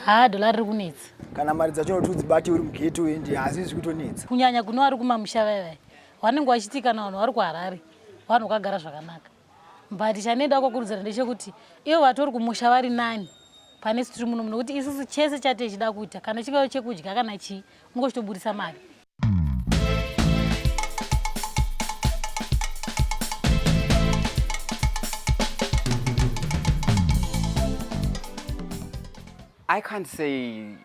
Dollar riri kunetsa. Kana mari dzacho tudzibati uri mugeto endi hazisi kutonetsa. Kunyanya kuno vari kumamusha veve. Vanenge vachiti kana vanhu vari kuHarare, vanhu vakagara zvakanaka. But chanoda kukurudzira ndechekuti ivo vatori kumusha vari nani pane tiri muno nokuti isusu chese chatichida kuita kana chingava chekudya kana chii mungochitobudisa mari. I can't say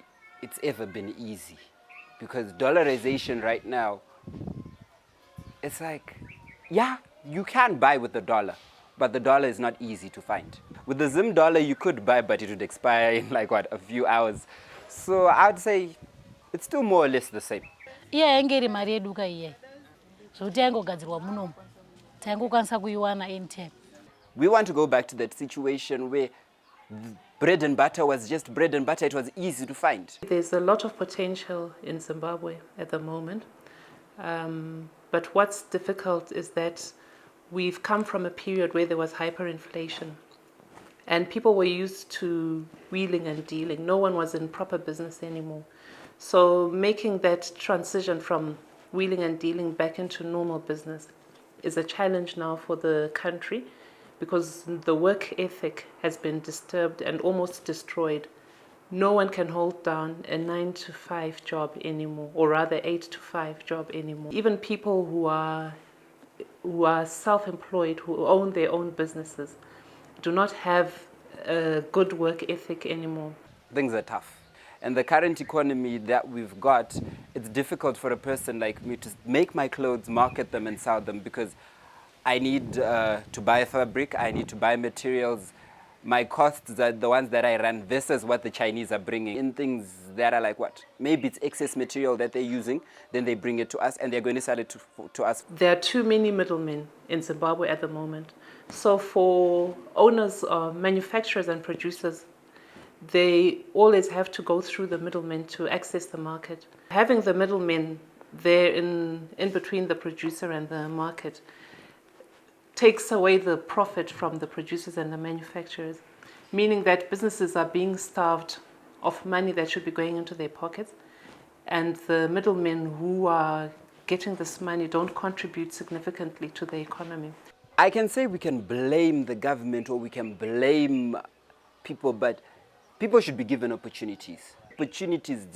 it's ever been easy because dollarization right now, it's like, yeah, you can buy with the dollar, but the dollar is not easy to find. With the Zim dollar, you could buy, but it would expire in like what, a few hours. So I'd say it's still more or less the same. Yeah, engeri mari eduka iye. So taingogadzirwa munomu. Taingokwanisa kuiwana anytime. We want to go back to that situation where bread and butter was just bread and butter. It was easy to find. There's a lot of potential in Zimbabwe at the moment. But what's difficult is that we've come from a period where there was hyperinflation. And people were used to wheeling and dealing. No one was in proper business anymore. So making that transition from wheeling and dealing back into normal business is a challenge now for the country, because the work ethic has been disturbed and almost destroyed. No one can hold down a 9-to-5 job anymore, or rather 8-to-5 job anymore. Even people who are self-employed, who own their own businesses, do not have a good work ethic anymore. Things are tough. And the current economy that we've got, it's difficult for a person like me to make my clothes, market them and sell them, because I need to buy fabric, I need to buy materials. My costs are the ones that I run versus what the Chinese are bringing in things that are like what? Maybe it's excess material that they're using, then they bring it to us and they're going to sell it to us. There are too many middlemen in Zimbabwe at the moment. So for owners, manufacturers and producers, they always have to go through the middlemen to access the market. Having the middlemen there in between the producer and the market takes away the profit from the producers and the manufacturers, meaning that businesses are being starved of money that should be going into their pockets, and the middlemen who are getting this money don't contribute significantly to the economy. I can say we can blame the government or we can blame people, but people should be given opportunities. Opportunities,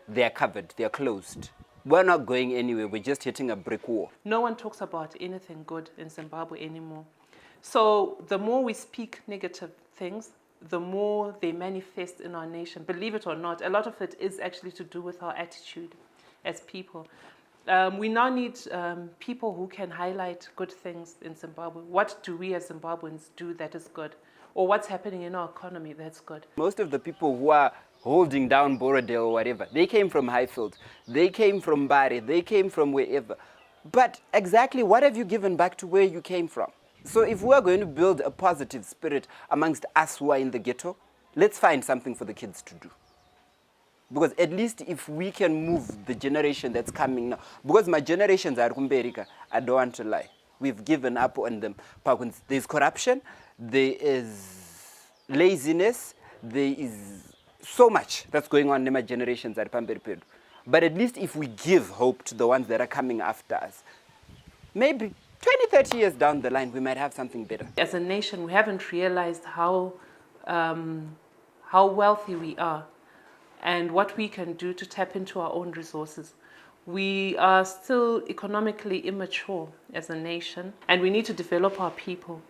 they are covered, they are closed. We're not going anywhere, we're just hitting a brick wall. No one talks about anything good in Zimbabwe anymore. So the more we speak negative things, the more they manifest in our nation. Believe it or not, a lot of it is actually to do with our attitude as people. We now need people who can highlight good things in Zimbabwe. What do we as Zimbabweans do that is good? Or what's happening in our economy that's good? Most of the people who are holding down Borodale or whatever, they came from Highfield, they came from Bari, they came from wherever. But exactly what have you given back to where you came from? So if we are going to build a positive spirit amongst us who are in the ghetto, let's find something for the kids to do. Because at least if we can move the generation that's coming now, because my generations are kumberika, I don't want to lie. We've given up on them. There's corruption, there is laziness, there is so much that's going on in my generations at Pamberipedu. But at least if we give hope to the ones that are coming after us, maybe 20, 30 years down the line, we might have something better. As a nation, we haven't realized how wealthy we are and what we can do to tap into our own resources. We are still economically immature as a nation, and we need to develop our people.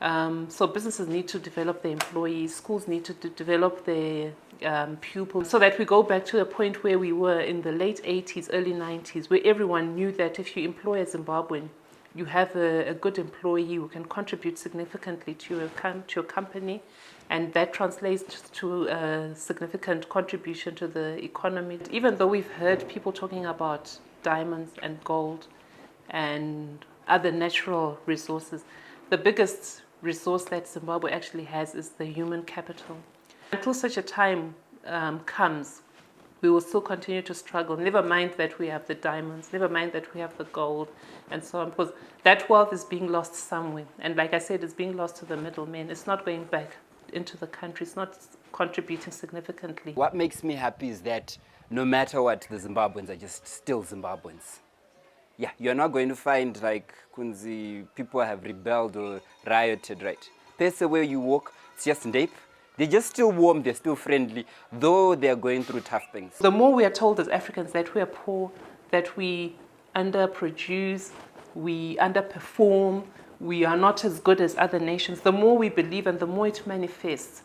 So businesses need to develop their employees, schools need to develop their pupils, so that we go back to the point where we were in the late 80s, early 90s, where everyone knew that if you employ a Zimbabwean, you have a good employee who can contribute significantly to your company, and that translates to a significant contribution to the economy. Even though we've heard people talking about diamonds and gold and other natural resources, the biggest resource that Zimbabwe actually has is the human capital. Until such a time comes, we will still continue to struggle. Never mind that we have the diamonds, never mind that we have the gold and so on, because that wealth is being lost somewhere. And like I said, it's being lost to the middlemen. It's not going back into the country. It's not contributing significantly. What makes me happy is that no matter what, the Zimbabweans are just still Zimbabweans. Yeah, you're not going to find like Kunzi, people have rebelled or rioted, right? There's where you walk, it's just nape. They're just still warm, they're still friendly, though they're going through tough things. The more we are told as Africans that we are poor, that we underproduce, we underperform, we are not as good as other nations, the more we believe and the more it manifests.